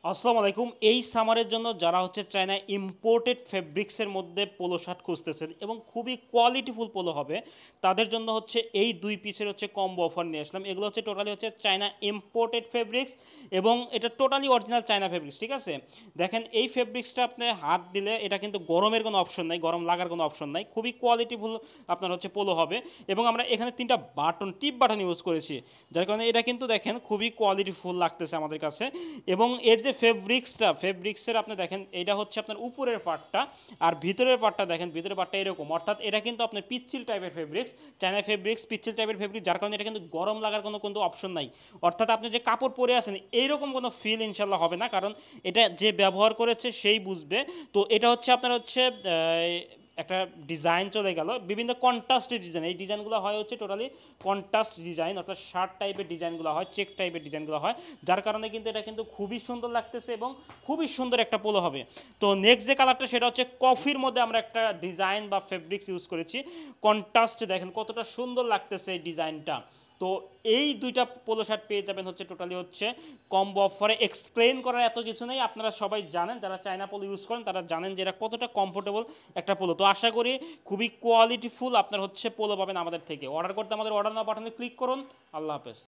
আসসালামু আলাইকুম। এই সামারের জন্য যারা হচ্ছে চায়না ইম্পোর্টেড ফেব্রিক্সের মধ্যে পোলো শার্ট খুঁজতেছেন এবং খুবই কোয়ালিটিফুল পোলো হবে, তাদের জন্য হচ্ছে এই 2 পিসের হচ্ছে কম্বো অফার নিয়ে আসলাম। এগুলো হচ্ছে টোটালি হচ্ছে চায়না ইম্পোর্টেড ফেব্রিক্স এবং এটা টোটালি অরিজিনাল চায়না ফেব্রিক্স, ঠিক আছে? দেখেন এই ফেব্রিক্সটা আপনি হাত দিলে এটা কিন্তু গরমের কোনো অপশন নাই, গরম লাগার কোনো অপশন নাই, খুবই কোয়ালিটিফুল আপনার হচ্ছে পোলো হবে। এবং আমরা এখানে 3টা বাটন, টিপ বাটন ইউজ করেছি, যার কারণে এটা কিন্তু দেখেন খুবই কোয়ালিটিফুল লাগতেছে আমাদের কাছে। এবং এর যে ফেব্রিক্সের আপনি দেখেন, এটা হচ্ছে আপনার উপরের পার্টটা, আর ভিতরের পার্টটা দেখেন, ভিতরের পার্টটা এরকম, অর্থাৎ এটা কিন্তু আপনার পিচ্ছিল টাইপের ফেব্রিক্স, চায়না ফেব্রিক্স পিচ্ছিল টাইপের ফেব্রিক, যার কারণে এটা কিন্তু গরম লাগার কোনো কিন্তু অপশন নাই। অর্থাৎ আপনি যে কাপড় পরে আছেন এইরকম কোনো ফিল ইনশাল্লাহ হবে না, কারণ এটা যে ব্যবহার করেছে সেই বুঝবে। তো এটা হচ্ছে আপনার হচ্ছে একটা ডিজাইন চলে গেল, বিভিন্ন কন্ট্রাস্টের ডিজাইন, এই ডিজাইনগুলো হয় হচ্ছে টোটালি কন্ট্রাস্ট ডিজাইন, অর্থাৎ শার্ট টাইপের ডিজাইনগুলো হয়, চেক টাইপের ডিজাইনগুলো হয়, যার কারণে কিন্তু এটা কিন্তু খুবই সুন্দর লাগতেছে এবং খুবই সুন্দর একটা পোলো হবে। তো নেক্সট যে কালারটা সেটা হচ্ছে কফির মধ্যে আমরা একটা ডিজাইন বা ফেব্রিক্স ইউজ করেছি, কন্ট্রাস্ট দেখেন কতটা সুন্দর লাগতেছে এই ডিজাইনটা। তো এই 2টা পোলো শার্ট পেয়ে যাবেন হচ্ছে টোটালি হচ্ছে কম্বো অফারে। এক্সপ্লেন করার এত কিছু নেই, আপনারা সবাই জানেন, যারা চায়না পোলো ইউজ করেন তারা জানেন যে এটা কতটা কমফোর্টেবল একটা পোলো। তো আশা করি খুবই কোয়ালিটিফুল আপনার হচ্ছে পোলো পাবেন আমাদের থেকে। অর্ডার করতে আমাদের অর্ডার নাও বাটনে ক্লিক করুন। আল্লাহ হাফেজ।